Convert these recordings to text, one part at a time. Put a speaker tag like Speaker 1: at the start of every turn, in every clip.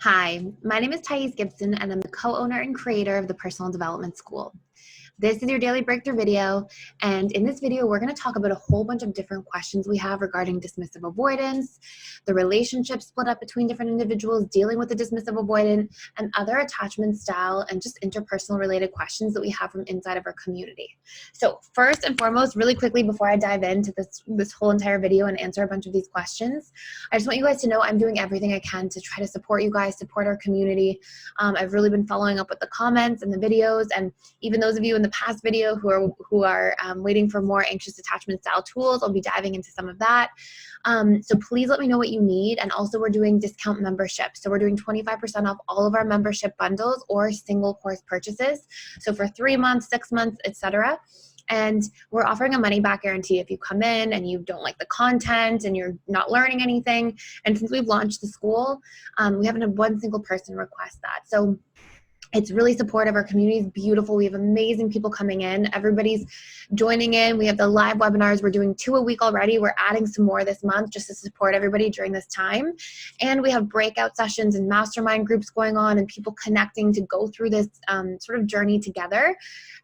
Speaker 1: Hi, my name is Thais Gibson, and I'm the co-owner and creator of the Personal Development School. This is your daily breakthrough video, and in this video, we're going to talk about a whole bunch of different questions we have regarding dismissive avoidance, the relationship split up between different individuals dealing with the dismissive avoidant, and other attachment style and just interpersonal related questions that we have from inside of our community. So first and foremost, really quickly before I dive into this whole entire video and answer a bunch of these questions, I just want you guys to know I'm doing everything I can to try to support you guys, support our community. I've really been following up with the comments and the videos, and even those of you in the past video who are waiting for more anxious attachment style tools, I'll be diving into some of that. So please let me know what you need. And also we're doing discount membership. So we're doing 25% off all of our membership bundles or single course purchases. So for 3 months, 6 months, etc. And we're offering a money back guarantee if you come in and you don't like the content and you're not learning anything. And since we've launched the school, we haven't had one single person request that. So it's really supportive. Our community is beautiful. We have amazing people coming in. Everybody's joining in. We have the live webinars. We're doing 2 a week already. We're adding some more this month just to support everybody during this time. And we have breakout sessions and mastermind groups going on and people connecting to go through this sort of journey together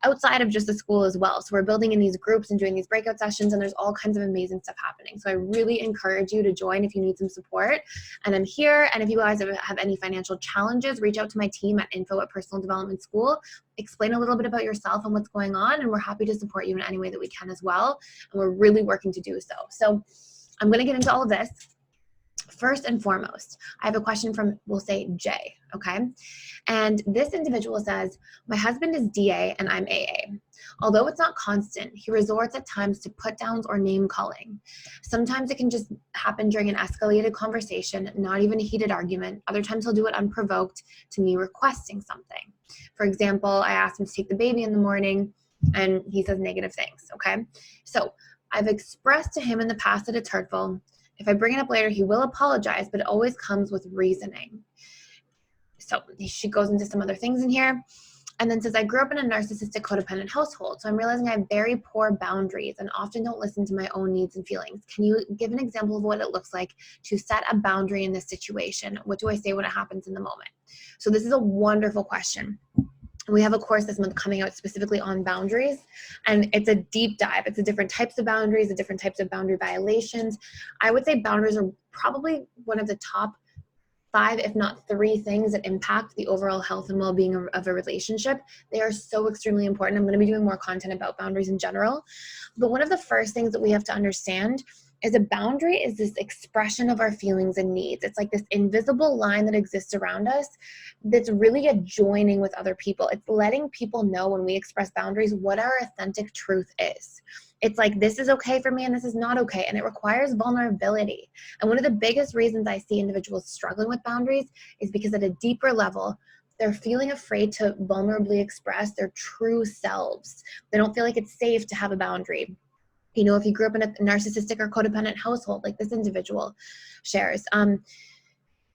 Speaker 1: outside of just the school as well. So we're building in these groups and doing these breakout sessions, and there's all kinds of amazing stuff happening. So I really encourage you to join if you need some support. And I'm here. And if you guys have any financial challenges, reach out to my team at info@Personal Development School. Explain a little bit about yourself and what's going on, and we're happy to support you in any way that we can as well. And we're really working to do so. So I'm going to get into all of this. First and foremost, I have a question from, we'll say, Jay, okay? And this individual says, my husband is DA and I'm AA. Although it's not constant, he resorts at times to put downs or name calling. Sometimes it can just happen during an escalated conversation, not even a heated argument. Other times he'll do it unprovoked to me requesting something. For example, I asked him to take the baby in the morning and he says negative things, okay? So I've expressed to him in the past that it's hurtful. If I bring it up later, he will apologize, but it always comes with reasoning. So she goes into some other things in here and then says, I grew up in a narcissistic codependent household, so I'm realizing I have very poor boundaries and often don't listen to my own needs and feelings. Can you give an example of what it looks like to set a boundary in this situation? What do I say when it happens in the moment? So this is a wonderful question. We have a course this month coming out specifically on boundaries, and it's a deep dive. It's the different types of boundaries, the different types of boundary violations. I would say boundaries are probably one of the top 5, if not 3 things that impact the overall health and well-being of a relationship. They are so extremely important. I'm going to be doing more content about boundaries in general. But one of the first things that we have to understand is a boundary is this expression of our feelings and needs. It's like this invisible line that exists around us that's really a joining with other people. It's letting people know when we express boundaries what our authentic truth is. It's like, this is okay for me and this is not okay. And it requires vulnerability. And one of the biggest reasons I see individuals struggling with boundaries is because at a deeper level, they're feeling afraid to vulnerably express their true selves. They don't feel like it's safe to have a boundary. You know, if you grew up in a narcissistic or codependent household, like this individual shares,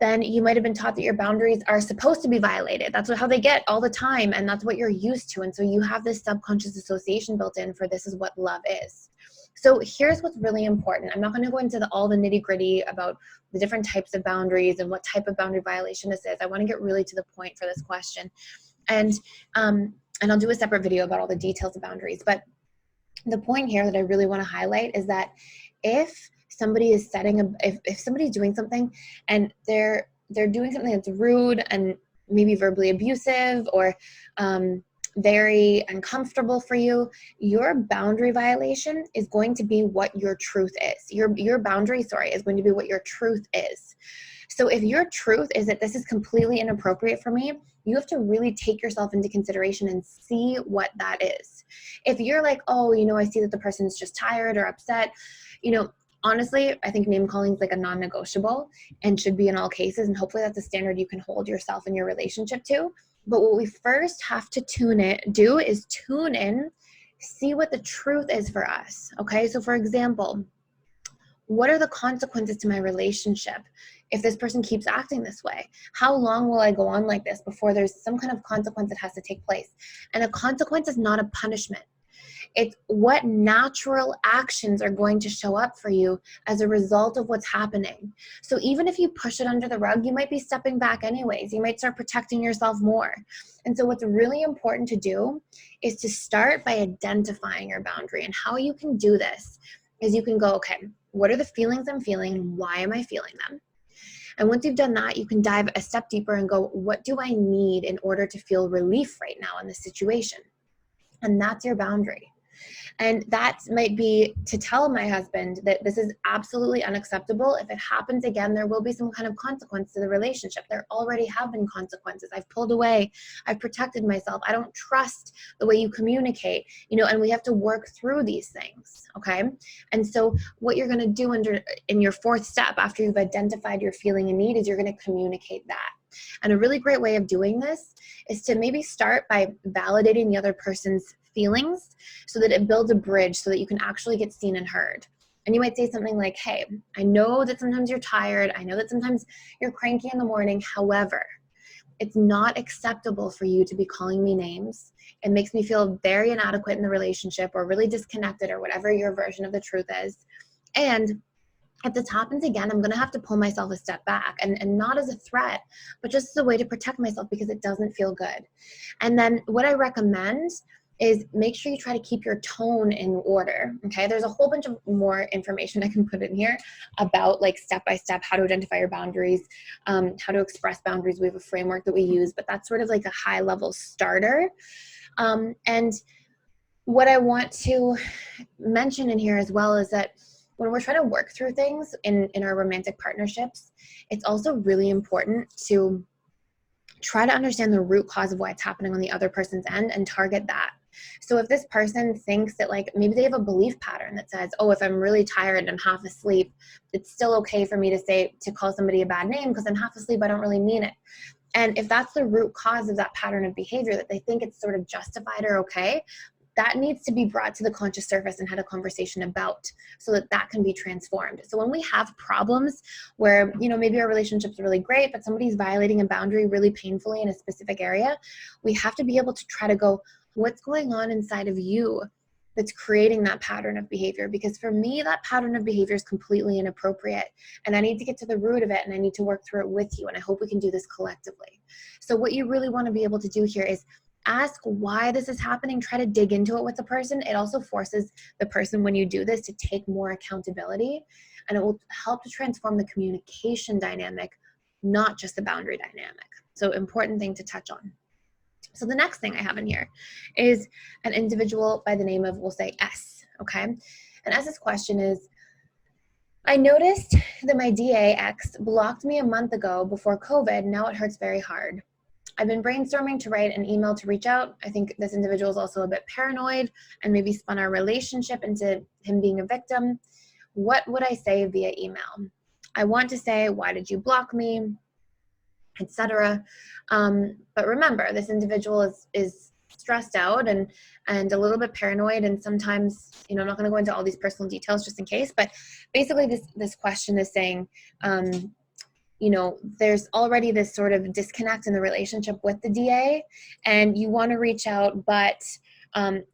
Speaker 1: then you might have been taught that your boundaries are supposed to be violated. That's how they get all the time, and that's what you're used to. And so you have this subconscious association built in for this is what love is. So here's what's really important. I'm not going to go into all the nitty gritty about the different types of boundaries and what type of boundary violation this is. I want to get really to the point for this question. And I'll do a separate video about all the details of boundaries. But the point here that I really want to highlight is that if somebody is if somebody's doing something and they're doing something that's rude and maybe verbally abusive or very uncomfortable for you, your boundary violation is going to be what your truth is. Your boundary, is going to be what your truth is. So if your truth is that this is completely inappropriate for me, you have to really take yourself into consideration and see what that is. If you're like, oh, I see that the person's just tired or upset, honestly, I think name calling is like a non-negotiable and should be in all cases. And hopefully that's a standard you can hold yourself in your relationship to. But what we first have to tune in, see what the truth is for us. Okay. So for example, what are the consequences to my relationship if this person keeps acting this way? How long will I go on like this before there's some kind of consequence that has to take place? And a consequence is not a punishment. It's what natural actions are going to show up for you as a result of what's happening. So even if you push it under the rug, you might be stepping back anyways. You might start protecting yourself more. And so what's really important to do is to start by identifying your boundary. And how you can do this is you can go, okay, what are the feelings I'm feeling and why am I feeling them? And once you've done that, you can dive a step deeper and go, what do I need in order to feel relief right now in this situation? And that's your boundary. And that might be to tell my husband that this is absolutely unacceptable. If it happens again, there will be some kind of consequence to the relationship. There already have been consequences. I've pulled away. I've protected myself. I don't trust the way you communicate, and we have to work through these things, okay? And so what you're going to do in your fourth step after you've identified your feeling and need is you're going to communicate that. And a really great way of doing this is to maybe start by validating the other person's feelings so that it builds a bridge so that you can actually get seen and heard. And you might say something like, hey, I know that sometimes you're tired. I know that sometimes you're cranky in the morning. However, it's not acceptable for you to be calling me names. It makes me feel very inadequate in the relationship or really disconnected or whatever your version of the truth is. And if this happens again, I'm going to have to pull myself a step back and not as a threat, but just as a way to protect myself because it doesn't feel good. And then what I recommend is make sure you try to keep your tone in order, okay? There's a whole bunch of more information I can put in here about like step-by-step how to identify your boundaries, how to express boundaries. We have a framework that we use, but that's sort of like a high-level starter. And what I want to mention in here as well is that when we're trying to work through things in our romantic partnerships, it's also really important to try to understand the root cause of why it's happening on the other person's end and target that. So if this person thinks that like maybe they have a belief pattern that says, oh, if I'm really tired and I'm half asleep, it's still okay for me to call somebody a bad name because I'm half asleep, I don't really mean it. And if that's the root cause of that pattern of behavior, that they think it's sort of justified or okay, that needs to be brought to the conscious surface and had a conversation about so that can be transformed. So when we have problems where, maybe our relationship's really great, but somebody's violating a boundary really painfully in a specific area, we have to be able to try to go, what's going on inside of you that's creating that pattern of behavior? Because for me, that pattern of behavior is completely inappropriate and I need to get to the root of it and I need to work through it with you. And I hope we can do this collectively. So what you really want to be able to do here is ask why this is happening, try to dig into it with the person. It also forces the person when you do this to take more accountability and it will help to transform the communication dynamic, not just the boundary dynamic. So important thing to touch on. So the next thing I have in here is an individual by the name of, we'll say S, okay? And S's question is, I noticed that my DA ex blocked me a month ago before COVID. Now it hurts very hard. I've been brainstorming to write an email to reach out. I think this individual is also a bit paranoid and maybe spun our relationship into him being a victim. What would I say via email? I want to say, why did you block me, etc. But remember, this individual is stressed out and a little bit paranoid, and sometimes, I'm not going to go into all these personal details just in case, but basically this question is saying, there's already this sort of disconnect in the relationship with the DA and you want to reach out, but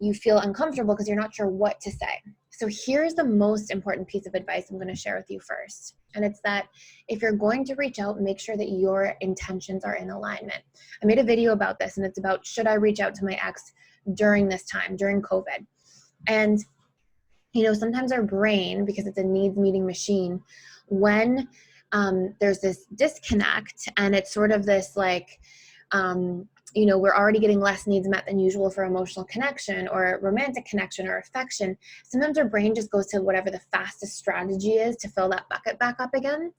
Speaker 1: you feel uncomfortable because you're not sure what to say. So here's the most important piece of advice I'm going to share with you first. And it's that if you're going to reach out, make sure that your intentions are in alignment. I made a video about this and it's about, should I reach out to my ex during this time, during COVID? And, sometimes our brain, because it's a needs meeting machine, when there's this disconnect and it's sort of this like, we're already getting less needs met than usual for emotional connection or romantic connection or affection. Sometimes our brain just goes to whatever the fastest strategy is to fill that bucket back up again.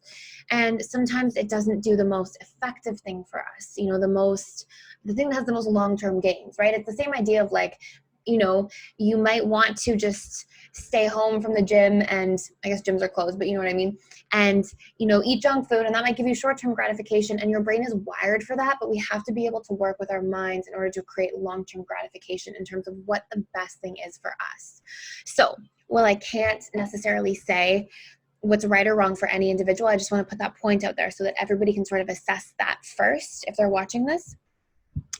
Speaker 1: And sometimes it doesn't do the most effective thing for us, the thing that has the most long-term gains, right? It's the same idea of like, you might want to just stay home from the gym, and I guess gyms are closed, but you know what I mean? And, eat junk food, and that might give you short-term gratification, and your brain is wired for that, but we have to be able to work with our minds in order to create long-term gratification in terms of what the best thing is for us. So, while I can't necessarily say what's right or wrong for any individual, I just want to put that point out there so that everybody can sort of assess that first if they're watching this.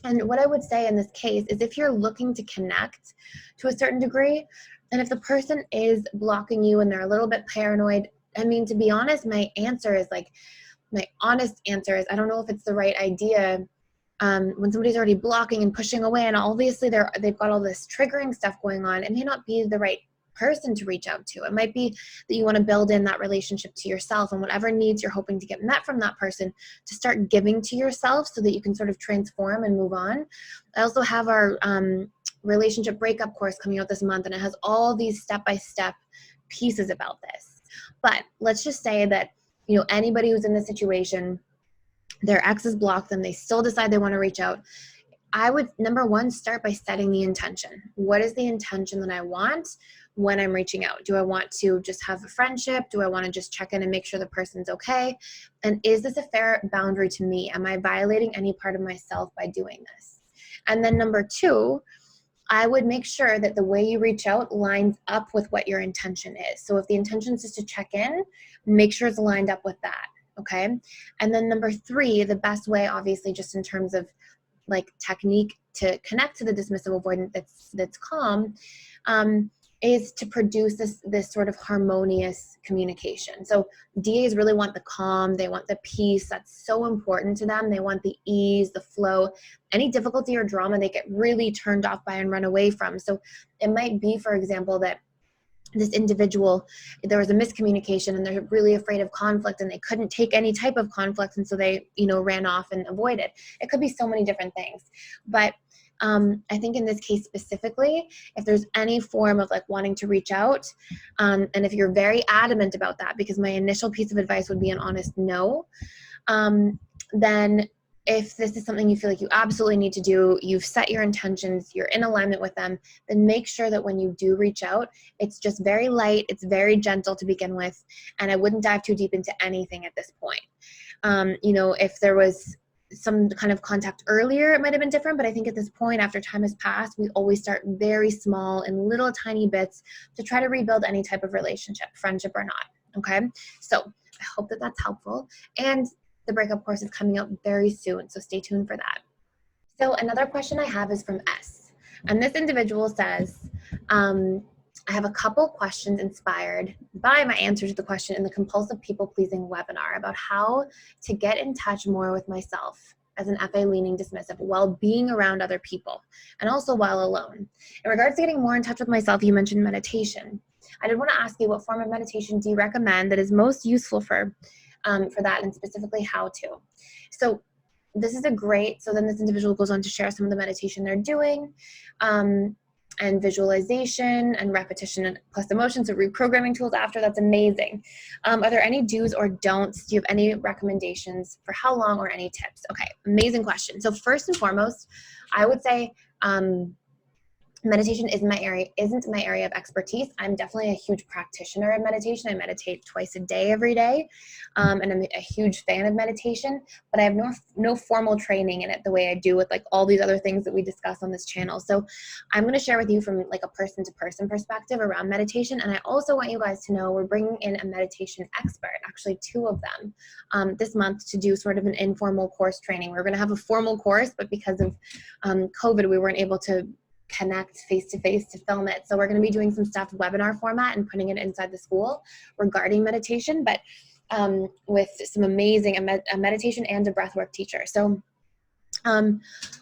Speaker 1: And what I would say in this case is if you're looking to connect to a certain degree, and if the person is blocking you and they're a little bit paranoid, I mean, to be honest, my honest answer is I don't know if it's the right idea when somebody's already blocking and pushing away, and obviously they've got all this triggering stuff going on. It may not be the right person to reach out to. It might be that you want to build in that relationship to yourself, and whatever needs you're hoping to get met from that person, to start giving to yourself so that you can sort of transform and move on. I also have our relationship breakup course coming out this month, and it has all these step-by-step pieces about this. But let's just say that, you know, anybody who's in this situation, their ex has blocked them, they still decide they want to reach out. I would, number one, start by setting the intention. What is the intention that I want when I'm reaching out? Do I want to just have a friendship? Do I want to just check in and make sure the person's okay? And is this a fair boundary to me? Am I violating any part of myself by doing this? And then number two, I would make sure that the way you reach out lines up with what your intention is. So if the intention is just to check in, make sure it's lined up with that. Okay. And then number three, the best way, obviously, just in terms of like technique to connect to the dismissive avoidant that's calm, is to produce this sort of harmonious communication. So DAs really want the calm, they want the peace. That's so important to them. They want the ease, the flow. Any difficulty or drama they get really turned off by and run away from. So it might be, for example, that this individual, there was a miscommunication and they're really afraid of conflict and they couldn't take any type of conflict, and so they, you know, ran off and avoided. It could be so many different things. But I think in this case specifically, if there's any form of like wanting to reach out, and if you're very adamant about that, because my initial piece of advice would be an honest no, then if this is something you feel like you absolutely need to do, you've set your intentions, you're in alignment with them, then make sure that when you do reach out, it's just very light, it's very gentle to begin with, and I wouldn't dive too deep into anything at this point. You know, if there was some kind of contact earlier, it might have been different, but I think at this point, after time has passed, we always start very small in little tiny bits to try to rebuild any type of relationship, friendship or not, okay? So I hope that that's helpful. And the breakup course is coming out very soon, so stay tuned for that. So another question I have is from S. And this individual says, I have a couple questions inspired by my answer to the question in the compulsive people-pleasing webinar about how to get in touch more with myself as an FA-leaning dismissive while being around other people and also while alone. In regards to getting more in touch with myself, you mentioned meditation. I did want to ask you, what form of meditation do you recommend that is most useful for that, and specifically how to? So this is so then this individual goes on to share some of the meditation they're doing, and visualization and repetition plus emotion, so reprogramming tools after. That's amazing. Are there any do's or don'ts? Do you have any recommendations for how long or any tips? Okay, amazing question. So first and foremost, I would say meditation isn't my area of expertise. I'm definitely a huge practitioner of meditation. I meditate twice a day, every day, and I'm a huge fan of meditation, but I have no formal training in it the way I do with like all these other things that we discuss on this channel. So I'm going to share with you from like a person-to-person perspective around meditation, and I also want you guys to know we're bringing in a meditation expert, actually 2 of them, this month to do sort of an informal course training. We're going to have a formal course, but because of COVID, we weren't able to connect face-to-face to film it. So we're going to be doing some stuff webinar format and putting it inside the school regarding meditation, but with some amazing, a meditation and a breathwork teacher. So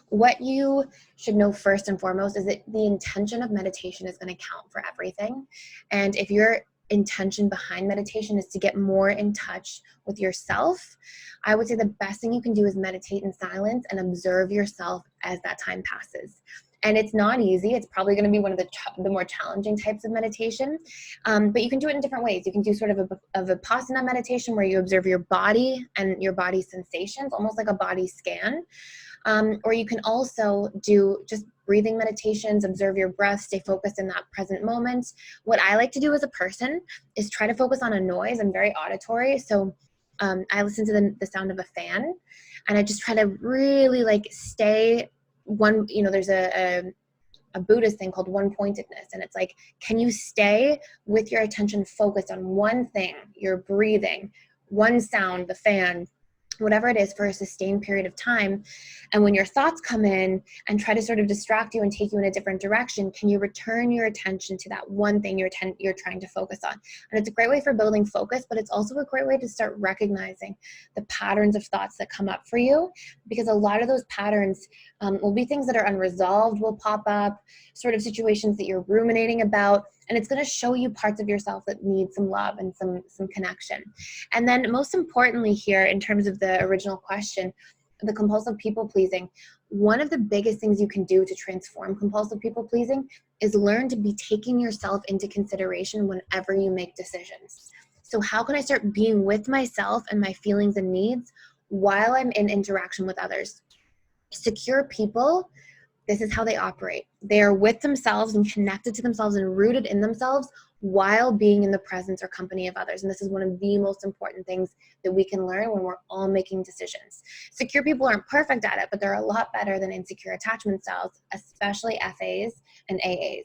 Speaker 1: what you should know first and foremost is that the intention of meditation is going to count for everything. And if your intention behind meditation is to get more in touch with yourself, I would say the best thing you can do is meditate in silence and observe yourself as that time passes. And it's not easy. It's probably going to be one of the more challenging types of meditation, but you can do it in different ways. You can do sort of a Vipassana meditation where you observe your body and your body sensations, almost like a body scan. Or you can also do just breathing meditations, observe your breath, stay focused in that present moment. What I like to do as a person is try to focus on a noise. I'm very auditory, so I listen to the sound of a fan, and I just try to really like stay one, you know, there's a Buddhist thing called one-pointedness, and it's like, can you stay with your attention focused on one thing, your breathing, one sound, the fan, whatever it is, for a sustained period of time. And when your thoughts come in and try to sort of distract you and take you in a different direction, can you return your attention to that one thing you're trying to focus on? And it's a great way for building focus, but it's also a great way to start recognizing the patterns of thoughts that come up for you, because a lot of those patterns will be things that are unresolved, will pop up, sort of situations that you're ruminating about, and it's going to show you parts of yourself that need some love and some connection. And then most importantly here, in terms of the original question, the compulsive people pleasing, one of the biggest things you can do to transform compulsive people pleasing is learn to be taking yourself into consideration whenever you make decisions. So how can I start being with myself and my feelings and needs while I'm in interaction with others? Secure people, this is how they operate. They are with themselves and connected to themselves and rooted in themselves while being in the presence or company of others. And this is one of the most important things that we can learn when we're all making decisions. Secure people aren't perfect at it, but they're a lot better than insecure attachment styles, especially FAs and AAs,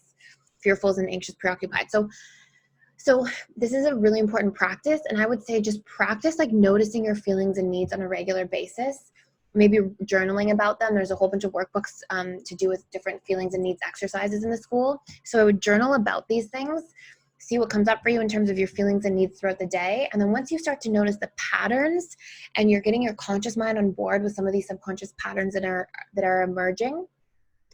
Speaker 1: fearfuls and anxious preoccupied. So this is a really important practice, and I would say just practice like noticing your feelings and needs on a regular basis. Maybe journaling about them. There's a whole bunch of workbooks to do with different feelings and needs exercises in the school. So I would journal about these things, see what comes up for you in terms of your feelings and needs throughout the day. And then once you start to notice the patterns and you're getting your conscious mind on board with some of these subconscious patterns that are emerging,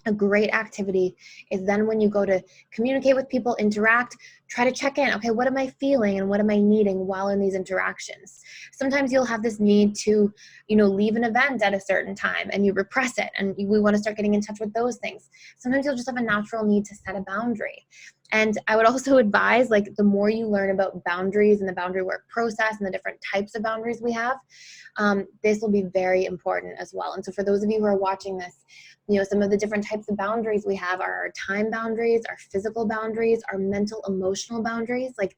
Speaker 1: a great activity is then when you go to communicate with people, interact, try to check in. Okay, what am I feeling and what am I needing while in these interactions? Sometimes you'll have this need to, leave an event at a certain time and you repress it, and we want to start getting in touch with those things. Sometimes you'll just have a natural need to set a boundary. And I would also advise, like, the more you learn about boundaries and the boundary work process and the different types of boundaries we have, this will be very important as well. And so for those of you who are watching this, some of the different types of boundaries we have are our time boundaries, our physical boundaries, our mental, emotional boundaries, like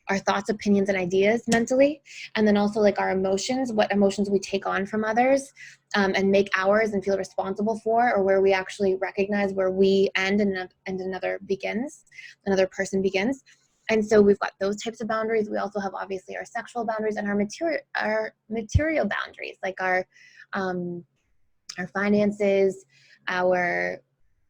Speaker 1: our thoughts, opinions, and ideas mentally, and then also like our emotions, what emotions we take on from others and make ours and feel responsible for, or where we actually recognize where we end and another person begins. And so we've got those types of boundaries. We also have obviously our sexual boundaries and our material boundaries, like our finances, our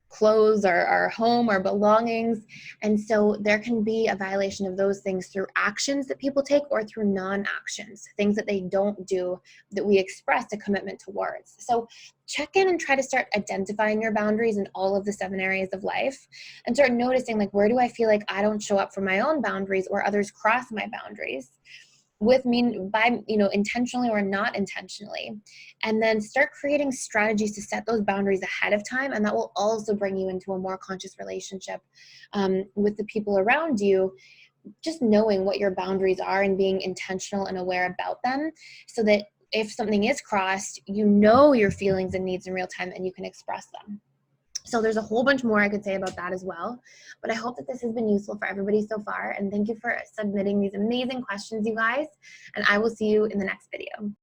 Speaker 1: clothes, our home, our belongings. And so there can be a violation of those things through actions that people take or through non-actions, things that they don't do that we express a commitment towards. So check in and try to start identifying your boundaries in all of the 7 areas of life and start noticing, like, where do I feel like I don't show up for my own boundaries or others cross my boundaries with me by, intentionally or not intentionally. And then start creating strategies to set those boundaries ahead of time. And that will also bring you into a more conscious relationship with the people around you, just knowing what your boundaries are and being intentional and aware about them, so that if something is crossed, your feelings and needs in real time and you can express them. So there's a whole bunch more I could say about that as well, but I hope that this has been useful for everybody so far, and thank you for submitting these amazing questions, you guys, and I will see you in the next video.